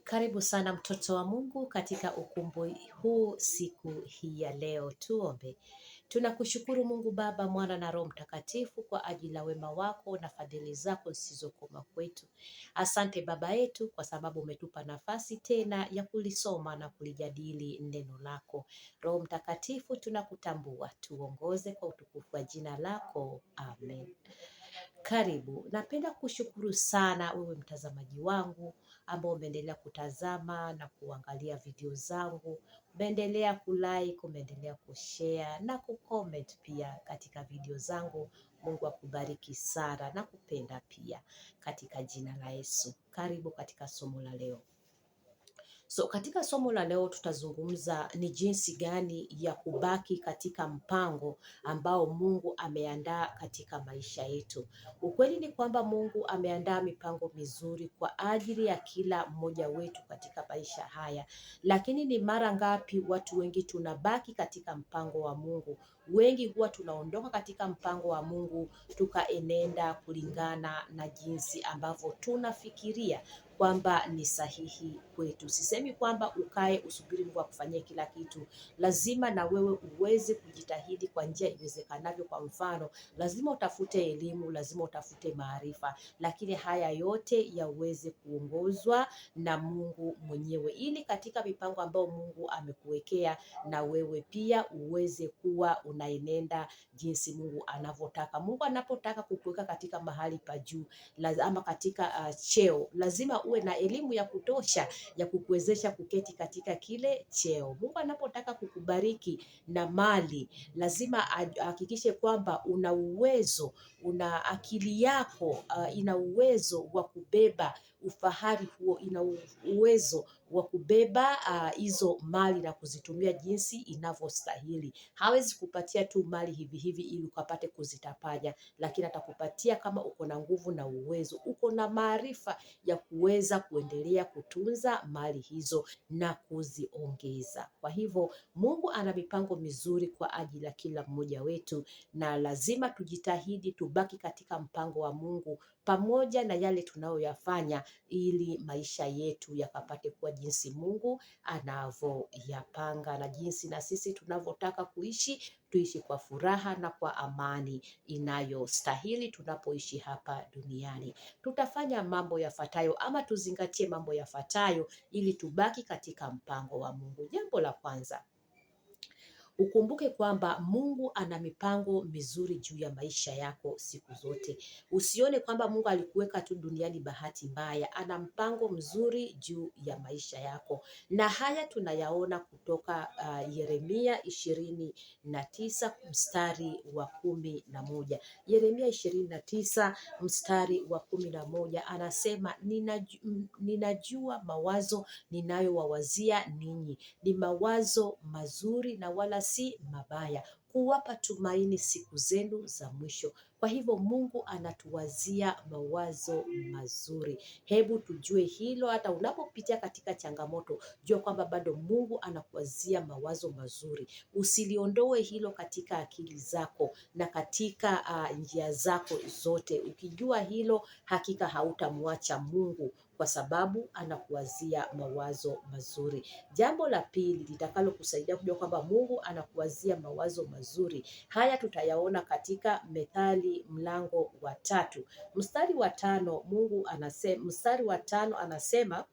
Karibu sana mtoto wa Mungu katika ukumbi huu siku hii ya leo. Tuombe. Tunakushukuru Mungu Baba, Mwana na Roho Mtakatifu kwa ajili ya wema wako na fadhili zako zisizokoma kwetu. Asante Baba yetu kwa sababu umetupa nafasi tena ya kulisoma na kulijadili neno lako. Roho Mtakatifu, tunakutambua, tuongoze kwa utukufu wa jina lako. Amen. Karibu. Napenda kushukuru sana wewe mtazamaji wangu ambao umeendelea kutazama na kuangalia video zangu, umeendelea kulike, umeendelea kushare na kucomment pia katika video zangu. Mungu akubariki sana na kupenda pia katika jina la Yesu. Karibu katika somo la leo. Katika somo la leo tutazungumza ni jinsi gani ya kubaki katika mpango ambao Mungu ameandaa katika maisha yetu. Ukweli ni kwamba Mungu ameandaa mipango mizuri kwa ajili ya kila mmoja wetu katika maisha haya. Lakini ni mara ngapi watu wengi tunabaki katika mpango wa Mungu? Wengi huwa tunaondoka katika mpango wa Mungu tukaenenda kulingana na jinsi ambavyo tunafikiria kwamba ni sahihi kwetu. Sisemi kwamba ukae usubiri Mungu akufanyie kila kitu. Lazima na wewe uweze kujitahidi kwa njia iwezekanavyo. Kwa mfano, lazima utafute elimu, lazima utafute maarifa, lakini haya yote yaweze kuongozwa na Mungu mwenyewe, ili katika mipango ambayo Mungu amekuwekea na wewe pia uweze kuwa unaenenda jinsi Mungu anavyotaka. Mungu anapotaka kukuweka katika mahali pa juu ama katika cheo, lazima uwe na elimu ya kutosha ya kukuwezesha kuketi katika kile cheo. Mungu anapotaka kukubariki na mali, lazima ahakikishe kwamba una uwezo, una akili yako ina uwezo wa kubeba ufahari huo, ina uwezo wa kubeba hizo mali na kuzitumia jinsi inavyostahili. Hawezi kupatia tu mali hivi hivi ili ukapate kuzitapanya, lakini atakupatia kama uko na nguvu na uwezo, uko na maarifa ya kuweza kuendelea kutunza mali hizo na kuziongeza. Kwa hivyo Mungu ana mipango mizuri kwa ajili ya kila mmoja wetu, na lazima tujitahidi tubaki katika mpango wa Mungu pamoja na yale tunayoyafanya, ili maisha yetu yakapate kuwa jinsi Mungu anavyoyapanga na jinsi na sisi tunavyotaka kuishi, tuishi kwa furaha na kwa amani inayostahili tunapoishi hapa duniani. Tutafanya mambo yafuatayo ama tuzingatie mambo yafuatayo ili tubaki katika mpango wa Mungu. Jambo la kwanza, ukumbuke kwamba Mungu ana mipango mizuri juu ya maisha yako siku zote. Usione kwamba Mungu alikuweka tu duniani bahati mbaya. Ana mpango mzuri juu ya maisha yako. Na haya tunayaona kutoka Yeremia 29 mstari wa 11. Yeremia 29 mstari wa 11 anasema, ninajua mawazo ninayowawazia ninyi, ni mawazo mazuri na wala si mabaya, kuwapa tumaini siku zenu za mwisho. Kwa hivyo Mungu anatuwazia mawazo mazuri. Hebu tujue hilo, hata unapopitia katika changamoto, jua kwamba bado Mungu anakuwazia mawazo mazuri. Usiliondoe hilo katika akili zako na katika njia zako zote. Ukijua hilo, hakika hautamwacha Mungu, kwa sababu anakuwazia mawazo mazuri. Jambo la pili litakalo kusaidia kujua kwamba Mungu anakuwazia mawazo mazuri, haya tutayaona katika Methali mlango wa 3 mstari wa 5. Mungu anasema, mstari wa 5 anasema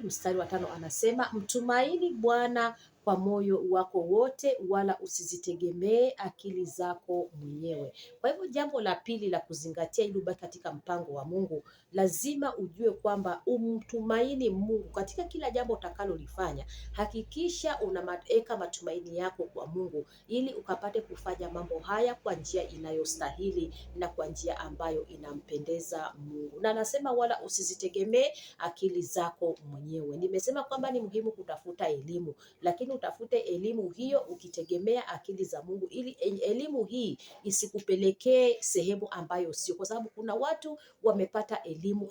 mstari wa 5 anasema, mtumaini Bwana kwa moyo wako wote, wala usizitegemee akili zako mwenyewe. Kwa hivyo jambo la pili la kuzingatia ili ubaki katika mpango wa Mungu, lazima ujue kwamba umtumaini Mungu katika kila jambo utakalolifanya. Hakikisha unaweka matumaini yako kwa Mungu ili ukapate kufanya mambo haya kwa njia inayostahili na kwa njia ambayo inampendeza Mungu. Na anasema wala usizitegemee akili zako mwenyewe. Nimesema kwamba ni muhimu kutafuta elimu, lakini lakini utafute elimu hiyo ukitegemea akili za Mungu, ili elimu hii isikupelekee sehemu ambayo sio, kwa sababu kuna watu wamepata elimu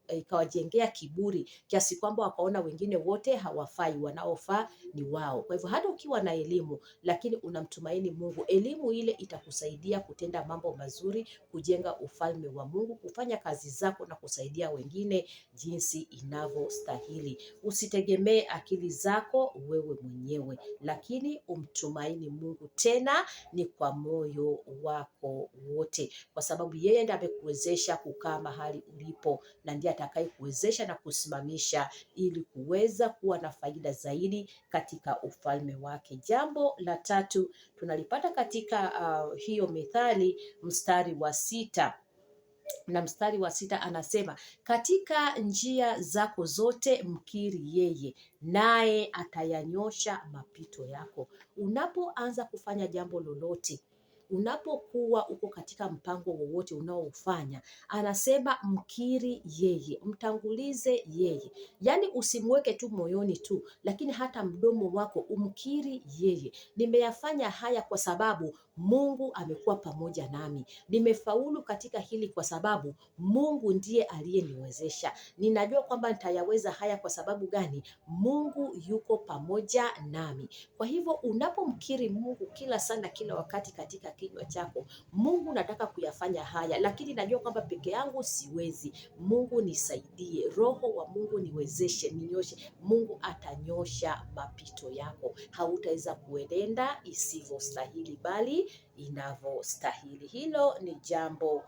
ikawajengea kiburi kiasi kwamba wakaona wengine wote hawafai, wanaofaa ni wao. Kwa hivyo hata ukiwa na elimu lakini unamtumaini Mungu, elimu ile itakusaidia kutenda mambo mazuri, kujenga ufalme wa Mungu, kufanya kazi zako na kusaidia wengine jinsi inavyostahili. Usitegemee akili zako wewe mwenyewe, lakini umtumaini Mungu, tena ni kwa moyo wako wote, kwa sababu yeye ndiye amekuwezesha kukaa mahali ulipo, na ndiye atakayekuwezesha na kusimamisha ili kuweza kuwa na faida zaidi katika ufalme wake. Jambo la tatu tunalipata katika hiyo Mithali mstari wa 6, na mstari wa 6 anasema, katika njia zako zote mkiri yeye, naye atayanyosha mapito yako. Unapoanza kufanya jambo lolote, unapokuwa uko katika mpango wowote unaoufanya, anasema mkiri yeye, mtangulize yeye. Yaani usimweke tu moyoni tu, lakini hata mdomo wako umkiri yeye. Nimeyafanya haya kwa sababu Mungu amekuwa pamoja nami. Nimefaulu katika hili kwa sababu Mungu ndiye aliyeniwezesha. Ninajua kwamba nitayaweza haya kwa sababu gani? Mungu yuko pamoja nami. Kwa hivyo unapomkiri Mungu kila sana, kila wakati katika kinywa chako, Mungu nataka kuyafanya haya, lakini najua kwamba peke yangu siwezi. Mungu nisaidie, Roho wa Mungu niwezeshe, ninyoshe. Mungu atanyosha mapito yako. Hautaweza kuenenda isivyostahili, bali inavyostahili. Hilo ni jambo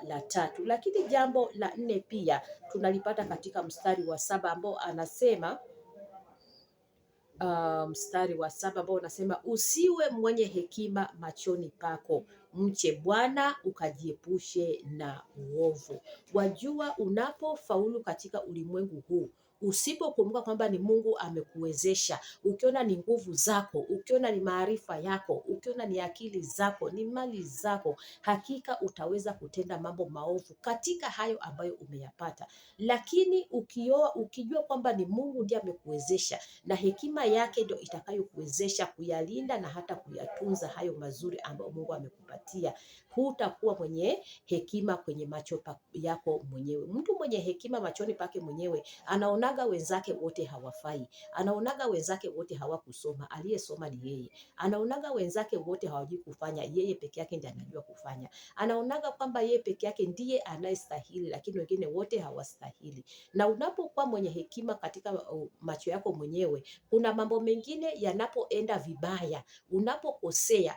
la tatu. Lakini jambo la 4 pia tunalipata katika mstari wa 7 ambao anasema mstari wa 7 ambao unasema, usiwe mwenye hekima machoni pako, mche Bwana ukajiepushe na uovu. Wajua, unapofaulu katika ulimwengu huu, usipokumbuka kwamba ni Mungu amekuwezesha, ukiona ni nguvu zako, ukiona ni maarifa yako, ukiona ni akili zako, ni mali zako, hakika utaweza kutenda mambo maovu katika hayo ambayo umeyapata. Lakini ukijua kwamba ni Mungu ndiye amekuwezesha, na hekima yake ndio itakayokuwezesha kuyalinda na hata kuyatunza hayo mazuri ambayo Mungu amekupatia, hutakuwa mwenye hekima kwenye macho yako mwenyewe. Mtu mwenye hekima machoni pake mwenyewe anaonaga wenzake wote hawafai, anaonaga wenzake wote hawakusoma, aliyesoma ni yeye. Anaonaga wenzake wote hawajui kufanya, yeye peke yake ndiye anajua kufanya. Anaonaga kwamba yeye peke yake ndiye anayestahili, lakini wengine wote hawastahili. Na unapokuwa mwenye hekima katika macho yako mwenyewe, kuna mambo mengine yanapoenda vibaya, unapokosea,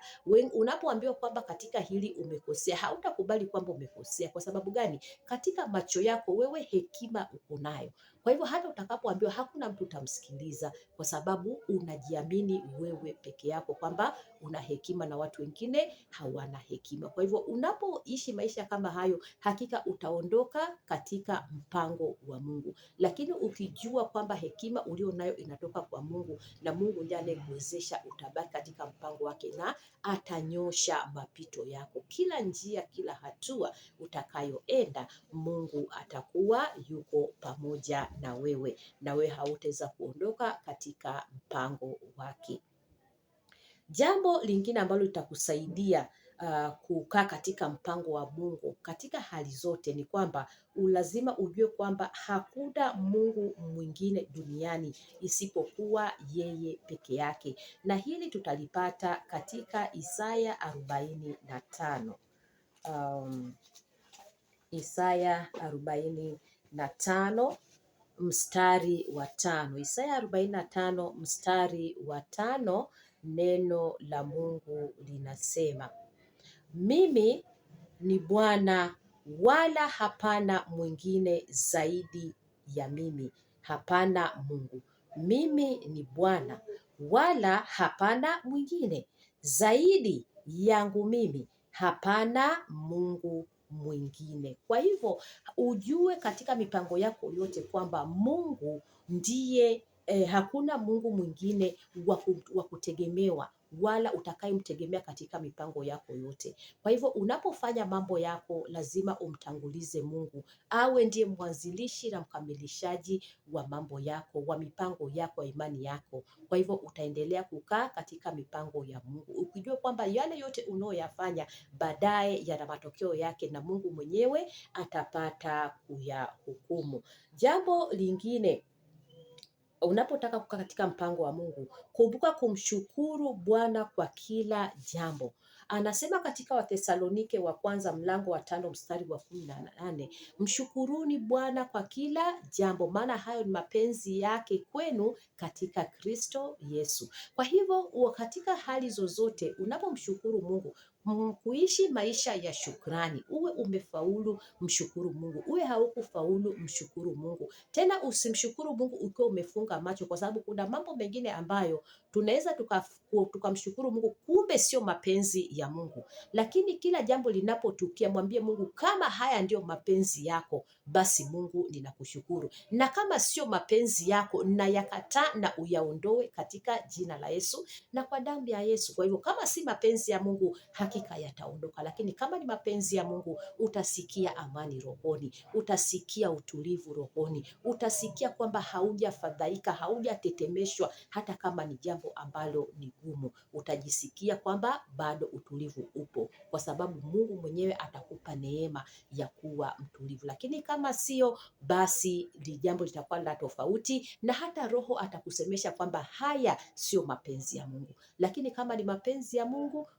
unapoambiwa kwamba katika hili umekosea, hautakubali kwamba umekosea. Kwa sababu gani? Katika macho yako wewe hekima uko nayo. Kwa hivyo hata utakapoambiwa, hakuna mtu utamsikiliza, kwa sababu unajiamini wewe peke yako kwamba una hekima na watu wengine hawana hekima. Kwa hivyo unapoishi maisha kama hayo, hakika utaondoka katika mpango wa Mungu. Lakini ukijua kwamba hekima ulio nayo inatoka kwa Mungu, na Mungu ndiye anayekuwezesha, utabaki katika mpango wake na atanyosha mapito yako. Kila njia, kila hatua utakayoenda, Mungu atakuwa yuko pamoja na wewe, na wewe hautaweza kuondoka katika mpango wake. Jambo lingine ambalo litakusaidia kukaa katika mpango wa Mungu katika hali zote ni kwamba lazima ujue kwamba hakuna Mungu mwingine duniani isipokuwa yeye peke yake, na hili tutalipata katika Isaya 45. Isaya 45 mstari wa 5. Isaya 45 mstari wa 5, neno la Mungu linasema, mimi ni Bwana wala hapana mwingine zaidi ya mimi. Hapana Mungu. Mimi ni Bwana wala hapana mwingine zaidi yangu mimi. Hapana Mungu mwingine. Kwa hivyo ujue katika mipango yako yote kwamba Mungu ndiye hakuna Mungu mwingine wa kutegemewa wala utakayemtegemea katika mipango yako yote. Kwa hivyo unapofanya mambo yako lazima umtangulize Mungu, awe ndiye mwanzilishi na mkamilishaji wa mambo yako, wa mipango yako, wa imani yako. Kwa hivyo utaendelea kukaa katika mipango ya Mungu, ukijua kwamba yale yote unayoyafanya baadaye yana matokeo yake na Mungu mwenyewe atapata kuyahukumu. Jambo lingine, unapotaka kukaa katika mpango wa Mungu, kumbuka kumshukuru Bwana kwa kila jambo. Anasema katika Wathesalonike wa kwanza mlango wa 5 mstari wa 18, mshukuruni Bwana kwa kila jambo, maana hayo ni mapenzi yake kwenu katika Kristo Yesu. Kwa hivyo katika hali zozote unapomshukuru Mungu, kuishi maisha ya shukrani. Uwe umefaulu, mshukuru Mungu. Uwe haukufaulu, mshukuru Mungu. Tena usimshukuru Mungu ukiwa umefunga macho, kwa sababu kuna mambo mengine ambayo tunaweza tukamshukuru Mungu, kumbe sio mapenzi ya Mungu. Lakini kila jambo linapotukia, mwambie Mungu, kama haya ndio mapenzi yako, basi Mungu ninakushukuru, na kama sio mapenzi yako nayakataa na uyaondoe katika jina la Yesu na kwa damu ya Yesu. Kwa hivyo kama si mapenzi ya Mungu, hakika yataondoka, lakini kama ni mapenzi ya Mungu, utasikia amani rohoni, utasikia utulivu rohoni, utasikia kwamba haujafadhaika, haujatetemeshwa. Hata kama ni jambo ambalo ni gumu, utajisikia kwamba bado utulivu upo, kwa sababu Mungu mwenyewe atakupa neema ya kuwa mtulivu. Lakini kama sio, basi jambo litakuwa la tofauti, na hata Roho atakusemesha kwamba haya sio mapenzi ya Mungu. Lakini kama ni mapenzi ya Mungu,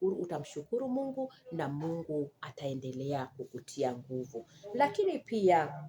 utamshukuru Mungu na Mungu ataendelea kukutia nguvu. Lakini pia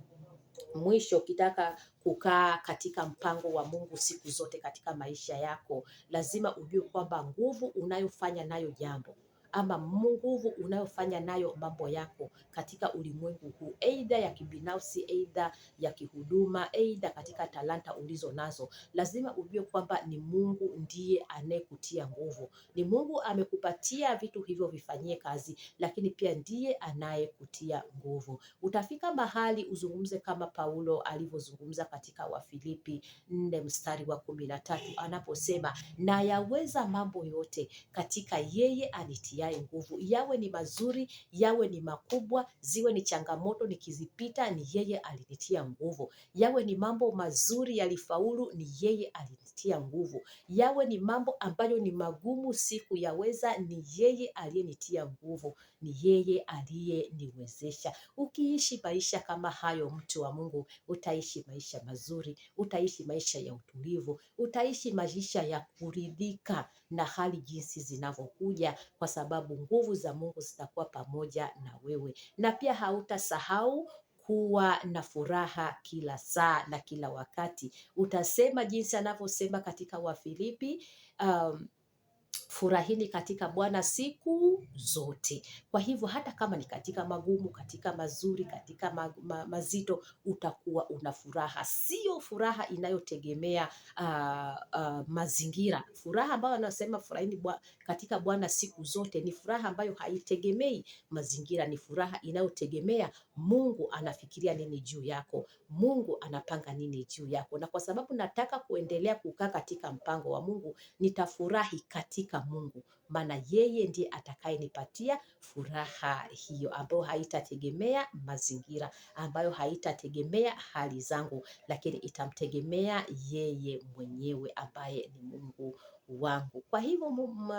mwisho, ukitaka kukaa katika mpango wa Mungu siku zote katika maisha yako, lazima ujue kwamba nguvu unayofanya nayo jambo, ama nguvu unayofanya nayo mambo yako katika ulimwengu huu, aidha ya kibinafsi, aidha ya kihuduma, aidha katika talanta ulizo nazo, lazima ujue kwamba ni Mungu ndiye anayekutia nguvu. Ni Mungu amekupatia vitu hivyo vifanyie kazi, lakini pia ndiye anayekutia nguvu. Utafika mahali uzungumze kama Paulo alivyozungumza katika Wafilipi 4 mstari wa 13, anaposema, na yaweza mambo yote katika yeye anitiaye nguvu. Yawe ni mazuri, yawe ni makubwa, ziwe ni changamoto nikizipita, ni yeye alinitia nguvu. Yawe ni mambo mazuri yalifaulu, ni yeye alinitia nguvu. Yawe ni mambo ambayo ni magumu sikuyaweza, ni yeye aliyenitia nguvu, ni yeye aliyeniwezesha. Ukiishi maisha kama hayo, mtu wa Mungu, utaishi maisha mazuri, utaishi maisha ya utulivu, utaishi maisha ya kuridhika na hali jinsi zinavyokuja, kwa sababu nguvu za Mungu zitakuwa pamoja na wewe. Na pia hautasahau kuwa na furaha kila saa na kila wakati. Utasema jinsi anavyosema katika Wafilipi, furahini katika Bwana siku zote. Kwa hivyo hata kama ni katika magumu, katika mazuri, katika mazito, utakuwa una furaha. Sio furaha inayotegemea mazingira. Furaha ambayo anasema furahini katika Bwana siku zote ni furaha ambayo haitegemei mazingira, ni furaha inayotegemea Mungu anafikiria nini juu yako, Mungu anapanga nini juu yako. Na kwa sababu nataka kuendelea kukaa katika mpango wa Mungu, nitafurahi katika Mungu, maana yeye ndiye atakayenipatia furaha hiyo, ambayo haitategemea mazingira, ambayo haitategemea hali zangu, lakini itamtegemea yeye mwenyewe ambaye ni Mungu wangu. Kwa hivyo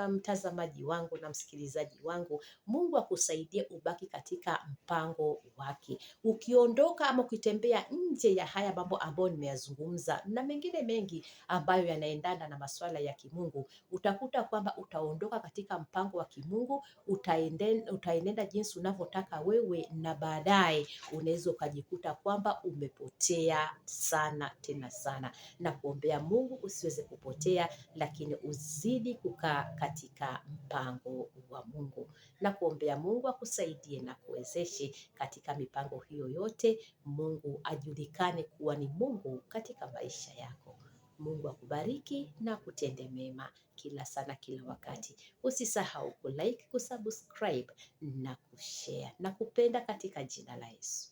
mtazamaji wangu na msikilizaji wangu, Mungu akusaidie ubaki katika mpango wake. Ukiondoka ama ukitembea nje ya haya mambo ambayo nimeyazungumza na mengine mengi ambayo yanaendana na masuala ya kimungu, utakuta kwamba utaondoka katika mpango wa kimungu, utaenenda jinsi unavyotaka wewe, na baadaye unaweza ukajikuta kwamba umepotea sana tena sana. Na kuombea Mungu usiweze kupotea, lakini uzidi kukaa katika mpango wa Mungu. Na kuombea Mungu akusaidie na kuwezeshe katika mipango hiyo yote. Mungu ajulikane kuwa ni Mungu katika maisha yako. Mungu akubariki na kutende mema kila sana kila wakati. Usisahau kulike, kusubscribe na kushare na kupenda katika jina la Yesu.